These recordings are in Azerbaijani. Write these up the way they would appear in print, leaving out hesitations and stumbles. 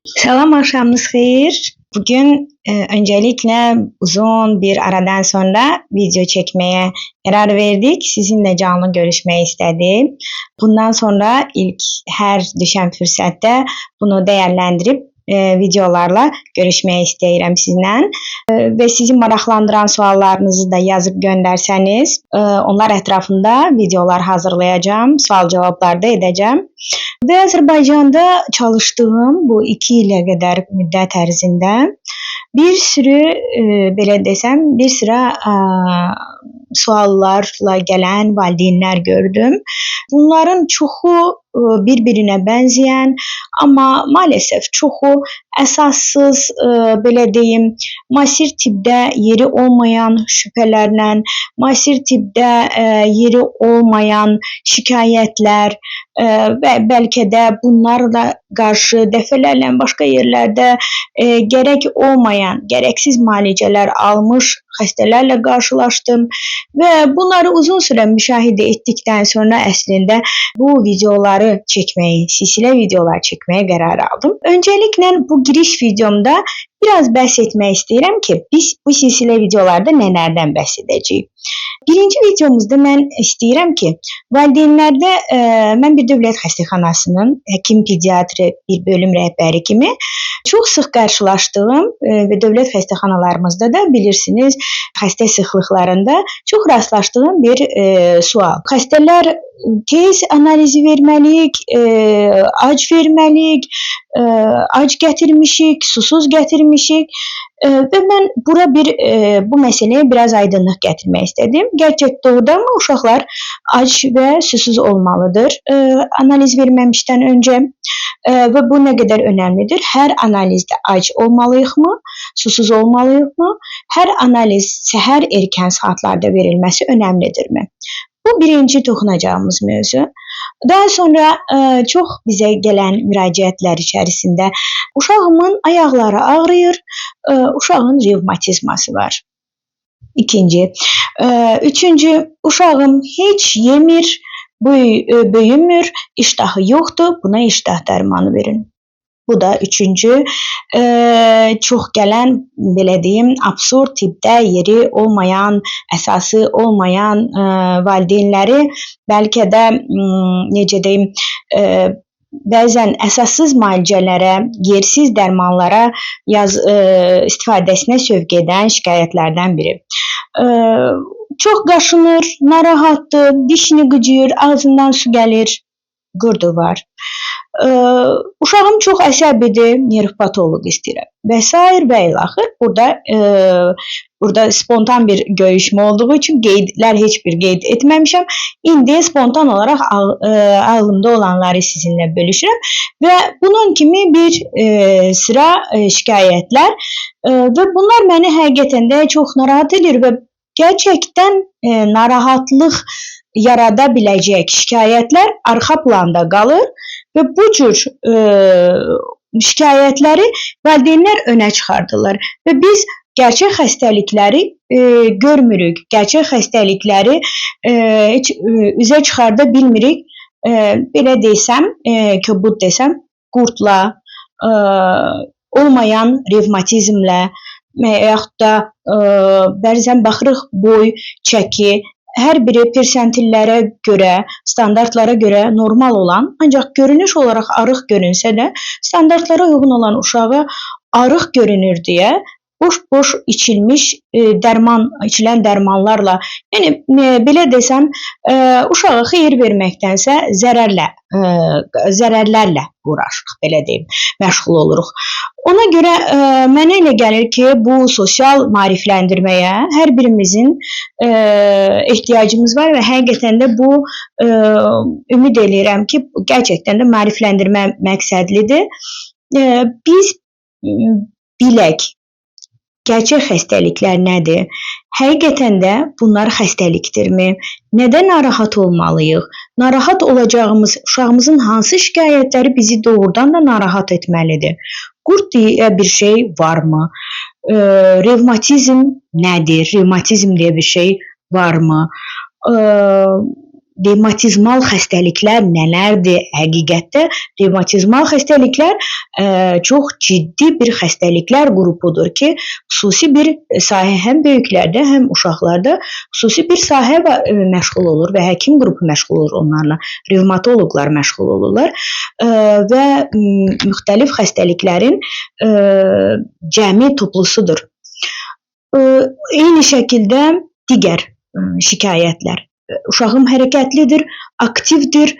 Selam, akşamınız xeyir. Bugün öncelikle uzun bir aradan sonra video çekmeye karar verdik. Sizinle canlı görüşmeyi istedim. Bundan sonra ilk her düşen fırsatda bunu değerlendirip videolarla görüşmeyi istəyirəm sizlə. Ve sizi maraqlandıran suallarınızı da yazıp gönderseniz onlar ətrafında videolar hazırlayacağım, sual cevaplar da edeceğim. Ve Azərbaycanda çalıştığım bu 2 ilə qədər müddət ərzində bir sürü belə desəm, bir sıra suallarla gələn valideynlər gördüm. Bunların çoxu bir-birinə bənzəyən, amma maalesef çoxu əsassız, belə deyim, müasir tibbdə yeri olmayan şübhələrlə, müasir tibbdə yeri olmayan şikayətlər və bəlkə də bunlarla qarşı dəfələrlə başqa yerlərdə gərək olmayan, gərəksiz müalicələr almış xəstələrlə qarşılaşdım və bunları uzun süre müşahidə etdikdən sonra əslində bu videoları çəkməyi, silsilə videolar çəkməyə qərar aldım. Önceliklə bu giriş videomda biraz bəhs etmək istəyirəm ki, biz bu silsilə videolarda nələrdən bəhs edəcəyik. Birinci videomuzda mən istəyirəm ki, valideynlərdə mən bir dövlət xəstəxanasının həkim pediatri bir bölüm rəhbəri kimi çox sıx qarşılaşdığım və dövlət xəstəxanalarımızda da bilirsiniz, xəstə sıxlıqlarında çox rastlaşdığım bir sual. Xəstələr tez analizi verməliyik, ac verməliyik, ac gətirmişik, susuz gətirmişik və mən bu məsələyə biraz aydınlıq gətirmək istədim. Gerçək doğrudanmı uşaqlar ac və susuz olmalıdır analiz verməmişdən öncə və bu nə qədər önəmlidir? Hər analizdə ac olmalıyıqmı, susuz olmalıyıqmı? Hər analiz səhər erkən saatlarda verilməsi önəmlidirmi? Bu birinci toxunacağımız mövzu. Daha sonra çox bizə gələn müraciətlər içərisində uşağımın ayaqları ağrıyır, uşağın revmatizması var. İkinci. Üçüncü, uşağım heç yemir, böyümür, iştahı yoxdur, buna iştah dərmanı verin. Bu da üçüncü, çox gələn, belə deyim, absurd tibbdə yeri olmayan, əsası olmayan valideynləri bəlkə də, necə deyim, bəzən əsassız müalicələrə, yersiz dərmanlara istifadəsinə sövq edən şikayətlərdən biri. Çox qaşınır, narahatdır, dişini qıcıyır, ağzından su gəlir, qurdu var. Uşağım çox əsəbidir, nervpatoloq istəyirəm və s. və ilaxır. Burada spontan bir görüşmə olduğu üçün heç bir qeyd etməmişəm. İndi spontan olaraq ağlımda olanları sizinlə bölüşürəm və bunun kimi bir sıra şikayətlər və bunlar məni həqiqətən də çox narahat edir və gerçəkdən narahatlıq yarada biləcək şikayətlər arxa planda qalır və bu cür şikayətləri valideynlər önə çıxardırlar və biz gerçək xəstəlikləri görmürük, gerçək xəstəlikləri heç üzə çıxarda bilmirik. Belə desəm, kobud desəm, qurtla, olmayan revmatizmlə və yaxud da bəzən baxırıq boy, çəki, hər biri persentillərə görə, standartlara görə normal olan, ancaq görünüş olaraq arıq görünsə də, standartlara uyğun olan uşağa arıq görünür deyə boş-boş içilən dərmanlarla, yəni belə desəm, uşağa xeyir verməkdənsə zərərlərlə uğraşırıq, belə deyim, məşğul oluruq. Ona görə mənə elə gəlir ki, bu sosial maarifləndirməyə hər birimizin ehtiyacımız var və həqiqətən də bu ümid eləyirəm ki, gerçəkdən də maarifləndirmə məqsədlidir. Biz bilək, gerçək xəstəliklər nədir? Həqiqətən də bunlar xəstəlikdirmi? Nədən narahat olmalıyıq? Narahat olacağımız uşağımızın hansı şikayətləri bizi doğrudan da narahat etməlidir? Qurt deyə bir şey varmı? Revmatizm nədir? Revmatizm deyə bir şey varmı? revmatizmal xəstəliklər nələrdir? Həqiqətdə revmatizmal xəstəliklər çox ciddi bir xəstəliklər qrupudur ki, xüsusi bir sahə həm böyüklərdə, həm uşaqlarda xüsusi bir sahə məşğul olur və həkim qrupu məşğul olur onlarla. Revmatoloqlar məşğul olurlar və müxtəlif xəstəliklərin cəmi toplusudur. Eyni şəkildə digər şikayətlər. Uşağım hərəkətlidir, aktivdir,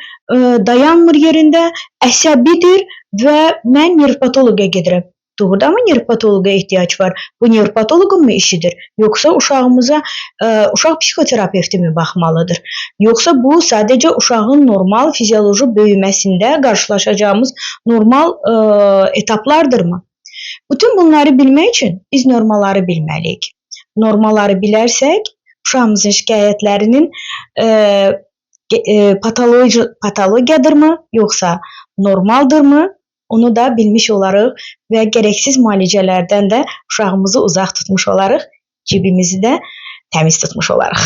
dayanmır yerində, əsəbidir və mən nevropatoloqa gedirəm. Doğrudanmı nevropatoloqa ehtiyac var? Bu nevropatoloqun mu işidir? Yoxsa uşaq psixoterapevti mi baxmalıdır? Yoxsa bu sadəcə uşağın normal fizioloji böyüməsində qarşılaşacağımız normal etaplardırmı? Bütün bunları bilmək üçün biz normaları bilməliyik. Normaları bilərsək, uşağımızın şikayətlərinin patologiyadırmı, yoxsa normaldırmı? Onu da bilmiş olarıq və gərəksiz müalicələrdən də uşağımızı uzaq tutmuş olarıq, cibimizi də təmiz tutmuş olarıq.